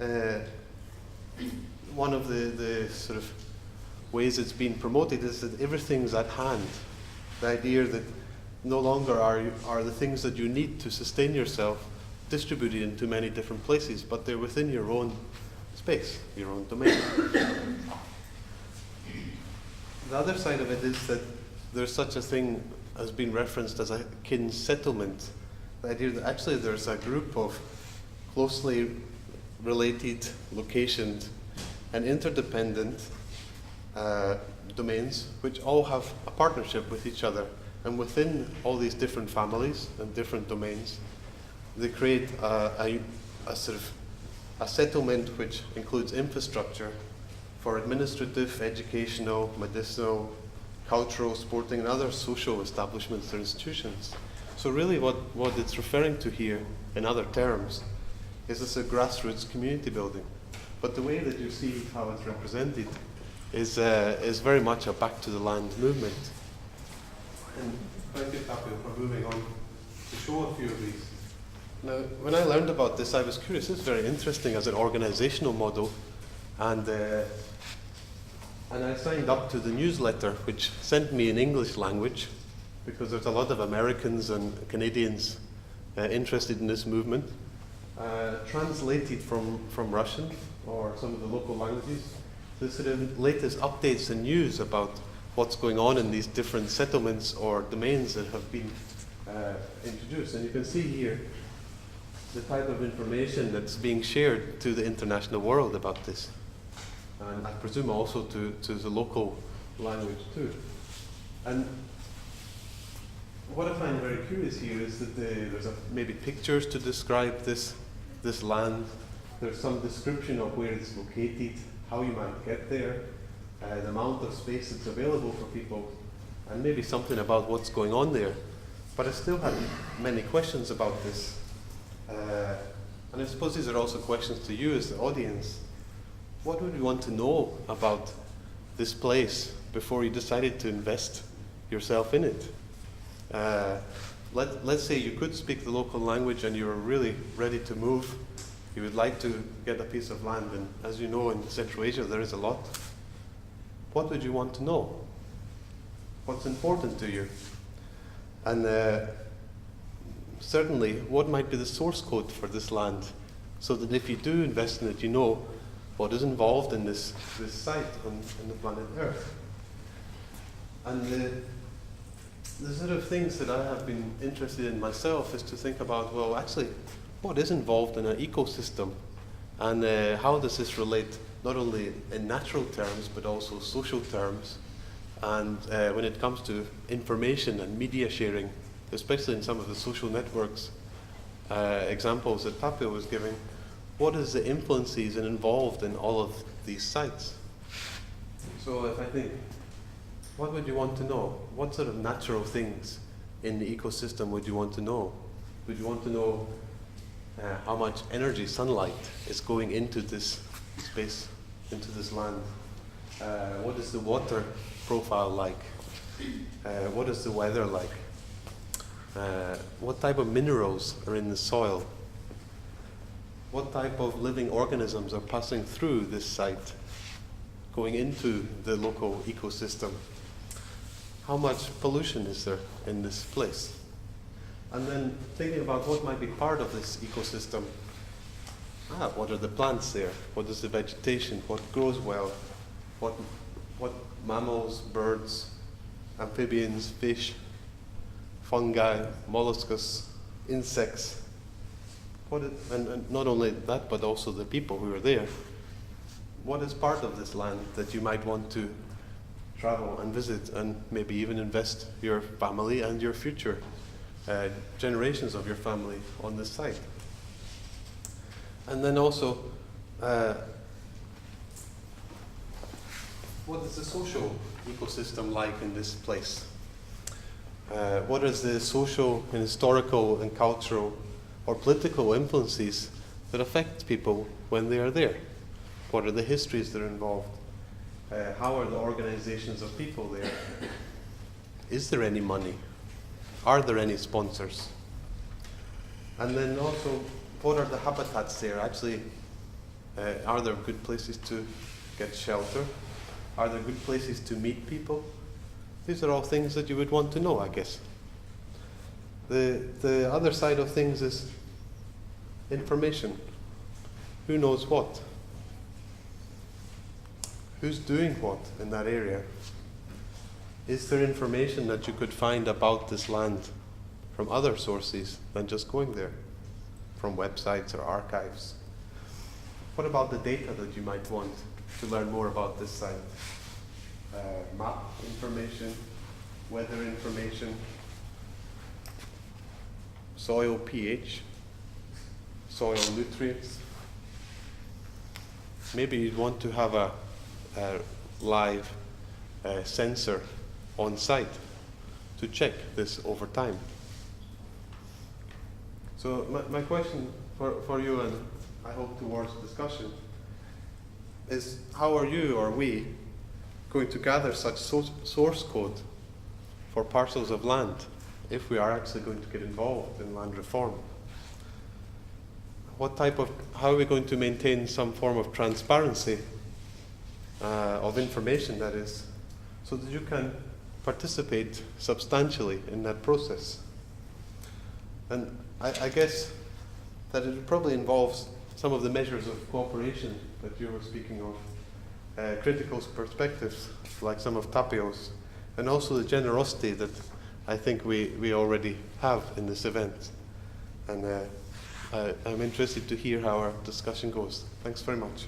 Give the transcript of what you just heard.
Uh, One of the sort of ways it's been promoted is that everything's at hand. The idea that no longer are the things that you need to sustain yourself distributed into many different places, but they're within your own space, your own domain. The other side of it is that there's such a thing as being referenced as a kin settlement. The idea that actually there's a group of closely related, locationed, and interdependent domains which all have a partnership with each other. And within all these different families and different domains, they create a sort of a settlement which includes infrastructure for administrative, educational, medicinal, cultural, sporting, and other social establishments or institutions. So really what it's referring to here, in other terms, is this a grassroots community building. But the way that you see how it's represented is very much a back to the land movement. And thank you, Tapio, for moving on to show a few of these. Now, when I learned about this, I was curious. It's very interesting as an organizational model, and I signed up to the newsletter, which sent me in English language, because there's a lot of Americans and Canadians interested in this movement, translated from Russian or some of the local languages, the sort of latest updates and news about what's going on in these different settlements or domains that have been introduced. And you can see here the type of information that's being shared to the international world about this. And I presume also to the local language too. And what I find very curious here is that there's maybe pictures to describe this land. There's some description of where it's located, how you might get there, the amount of space that's available for people, and maybe something about what's going on there. But I still have many questions about this. And I suppose these are also questions to you as the audience. What would you want to know about this place before you decided to invest yourself in it? Let's say you could speak the local language and you were really ready to move. You would like to get a piece of land, and as you know, in Central Asia there is a lot. What would you want to know? What's important to you? And certainly, what might be the source code for this land, so that if you do invest in it, you know what is involved in this site on the planet Earth. And the sort of things that I have been interested in myself is to think about, well, actually, what is involved in an ecosystem, and how does this relate not only in natural terms, but also social terms, and when it comes to information and media sharing, especially in some of the social networks examples that Tapio was giving, what is the influences and involved in all of these sites? So if I think, what would you want to know? What sort of natural things in the ecosystem would you want to know? Would you want to know how much energy, sunlight, is going into this space, into this land? What is the water profile like? What is the weather like? What type of minerals are in the soil? What type of living organisms are passing through this site, going into the local ecosystem? How much pollution is there in this place? And then thinking about what might be part of this ecosystem. What are the plants there? What is the vegetation? What grows well? What mammals, birds, amphibians, fish, fungi, molluscs, insects? And not only that, but also the people who are there. What is part of this land that you might want to travel and visit, and maybe even invest your family and your future generations of your family on this site? And then also, what is the social ecosystem like in this place? What is the social and historical and cultural or political influences that affect people when they are there? What are the histories that are involved? How are the organizations of people there? Is there any money? Are there any sponsors? And then also, what are the habitats there? Actually, Are there good places to get shelter? Are there good places to meet people? These are all things that you would want to know, I guess. The other side of things is information. Who knows what? Who's doing what in that area? Is there information that you could find about this land from other sources than just going there? From websites or archives? What about the data that you might want to learn more about this site? Map information, weather information, soil pH, soil nutrients. Maybe you'd want to have a live sensor on site to check this over time. So my question for you, and I hope towards discussion, is how are you or we going to gather such source code for parcels of land if we are actually going to get involved in land reform? How are we going to maintain some form of transparency of information, that is, so that you can participate substantially in that process? And I guess that it probably involves some of the measures of cooperation that you were speaking of, critical perspectives like some of Tapio's, and also the generosity that I think we already have in this event. And I'm interested to hear how our discussion goes. Thanks very much.